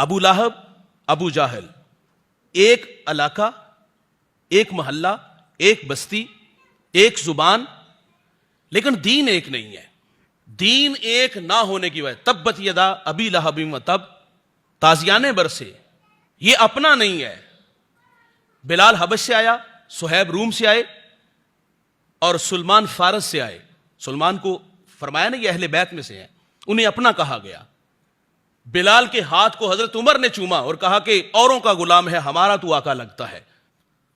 ابو لہب، ابو جہل، ایک علاقہ، ایک محلہ، ایک بستی، ایک زبان، لیکن دین ایک نہیں ہے۔ دین ایک نہ ہونے کی وجہ تبت یدا ابی لہب و تب، تازیانے برسے، یہ اپنا نہیں ہے۔ بلال حبش سے آیا، صہیب روم سے آئے، اور سلمان فارس سے آئے۔ سلمان کو فرمایا نا یہ اہل بیت میں سے ہیں، انہیں اپنا کہا گیا۔ بلال کے ہاتھ کو حضرت عمر نے چوما اور کہا کہ اوروں کا غلام ہے، ہمارا تو آقا لگتا ہے۔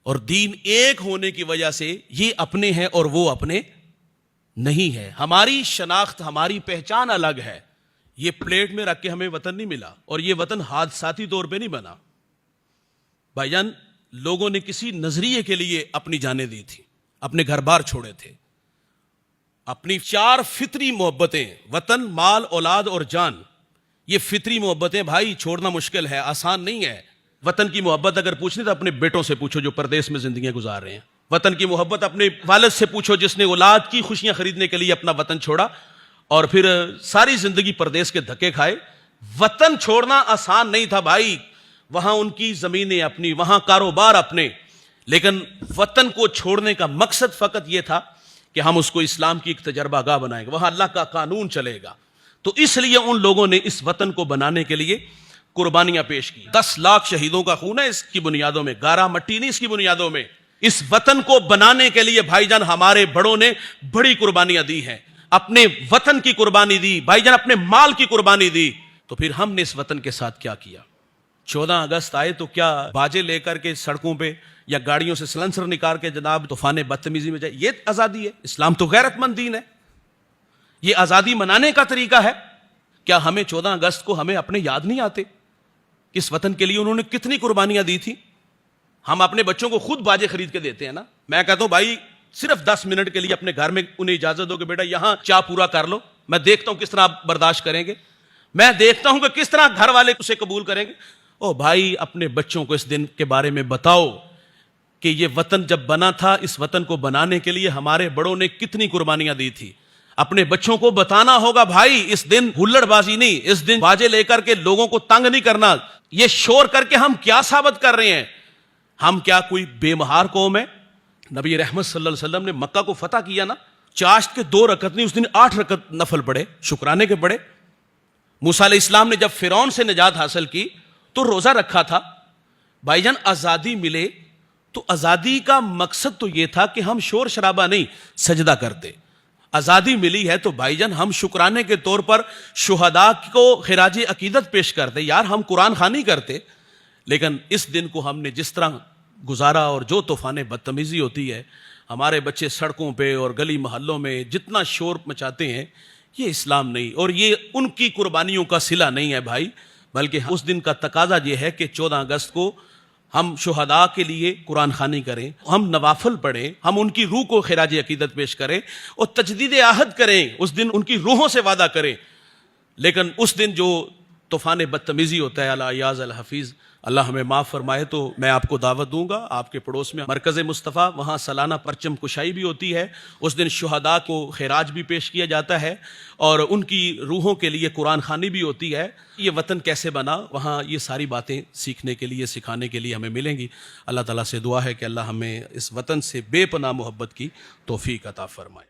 اور دین ایک ہونے کی وجہ سے یہ اپنے ہیں اور وہ اپنے نہیں ہے۔ ہماری شناخت، ہماری پہچان الگ ہے۔ یہ پلیٹ میں رکھ کے ہمیں وطن نہیں ملا، اور یہ وطن حادثاتی طور پہ نہیں بنا۔ بھائی جان، لوگوں نے کسی نظریے کے لیے اپنی جانیں دی تھی، اپنے گھر بار چھوڑے تھے، اپنی 4 فطری محبتیں، وطن، مال، اولاد اور جان، یہ فطری محبتیں بھائی چھوڑنا مشکل ہے، آسان نہیں ہے۔ وطن کی محبت اگر پوچھنی تو اپنے بیٹوں سے پوچھو جو پردیس میں زندگیاں گزار رہے ہیں۔ وطن کی محبت اپنے والد سے پوچھو جس نے اولاد کی خوشیاں خریدنے کے لیے اپنا وطن چھوڑا اور پھر ساری زندگی پردیس کے دھکے کھائے۔ وطن چھوڑنا آسان نہیں تھا بھائی، وہاں ان کی زمینیں اپنی، وہاں کاروبار اپنے، لیکن وطن کو چھوڑنے کا مقصد فقط یہ تھا کہ ہم اس کو اسلام کی ایک تجربہ گاہ بنائیں گے، وہاں اللہ کا قانون چلے گا۔ تو اس لیے ان لوگوں نے اس وطن کو بنانے کے لیے قربانیاں پیش کی۔ 10 لاکھ شہیدوں کا خون ہے اس کی بنیادوں میں، گارا مٹی نہیں اس کی بنیادوں میں۔ اس وطن کو بنانے کے لیے بھائی جان ہمارے بڑوں نے بڑی قربانیاں دی ہیں، اپنے وطن کی قربانی دی، بھائی جان اپنے مال کی قربانی دی۔ تو پھر ہم نے اس وطن کے ساتھ کیا کیا؟ 14 اگست آئے تو کیا باجے لے کر کے سڑکوں پہ یا گاڑیوں سے سلنسر نکال کے جناب طوفان بدتمیزی میں جائے؟ یہ آزادی ہے؟ اسلام تو غیرت مند دین ہے، یہ آزادی منانے کا طریقہ ہے۔ کیا ہمیں 14 اگست کو ہمیں اپنے یاد نہیں آتے؟ اس وطن کے لیے انہوں نے کتنی قربانیاں دی تھی۔ ہم اپنے بچوں کو خود باجے خرید کے دیتے ہیں نا۔ میں کہتا ہوں بھائی صرف 10 منٹ کے لیے اپنے گھر میں انہیں اجازت دو کہ بیٹا یہاں چاہ پورا کر لو، میں دیکھتا ہوں کس طرح آپ برداشت کریں گے، میں دیکھتا ہوں کہ کس طرح گھر والے اسے قبول کریں گے۔ او بھائی اپنے بچوں کو اس دن کے بارے میں بتاؤ کہ یہ وطن جب بنا تھا، اس وطن کو بنانے کے لیے ہمارے بڑوں نے کتنی قربانیاں دی تھی۔ اپنے بچوں کو بتانا ہوگا بھائی اس دن ہلڑ بازی نہیں، اس دن باجے لے کر کے لوگوں کو تنگ نہیں کرنا۔ یہ شور کر کے ہم کیا ثابت کر رہے ہیں؟ ہم کیا کوئی بے مہار قوم ہے؟ نبی رحمت صلی اللہ علیہ وسلم نے مکہ کو فتح کیا نا، چاشت کے 2 رکعت نہیں، اس دن 8 رکعت نفل پڑھے، شکرانے کے پڑھے۔ موسیٰ علیہ السلام نے جب فرعون سے نجات حاصل کی تو روزہ رکھا تھا۔ بھائی جان آزادی ملے تو آزادی کا مقصد تو یہ تھا کہ ہم شور شرابہ نہیں، سجدہ کرتے۔ آزادی ملی ہے تو بھائی جان ہم شکرانے کے طور پر شہداء کو خراج عقیدت پیش کرتے، یار ہم قرآن خوانی کرتے۔ لیکن اس دن کو ہم نے جس طرح گزارا اور جو طوفان بدتمیزی ہوتی ہے، ہمارے بچے سڑکوں پہ اور گلی محلوں میں جتنا شور مچاتے ہیں، یہ اسلام نہیں، اور یہ ان کی قربانیوں کا صلہ نہیں ہے بھائی، بلکہ اس دن کا تقاضا یہ ہے کہ 14 اگست کو ہم شہداء کے لیے قرآن خوانی کریں، ہم نوافل پڑھیں، ہم ان کی روح کو خراج عقیدت پیش کریں اور تجدید عہد کریں، اس دن ان کی روحوں سے وعدہ کریں۔ لیکن اس دن جو طوفان بدتمیزی ہوتا ہے، اللہ یاز الحفیظ، اللہ ہمیں معاف فرمائے، تو میں آپ کو دعوت دوں گا، آپ کے پڑوس میں مرکز مصطفیٰ، وہاں سالانہ پرچم کشائی بھی ہوتی ہے، اس دن شہداء کو خراج بھی پیش کیا جاتا ہے اور ان کی روحوں کے لیے قرآن خوانی بھی ہوتی ہے۔ یہ وطن کیسے بنا، وہاں یہ ساری باتیں سیکھنے کے لیے، سکھانے کے لیے ہمیں ملیں گی۔ اللہ تعالیٰ سے دعا ہے کہ اللہ ہمیں اس وطن سے بے پناہ محبت کی توفیق عطا فرمائے۔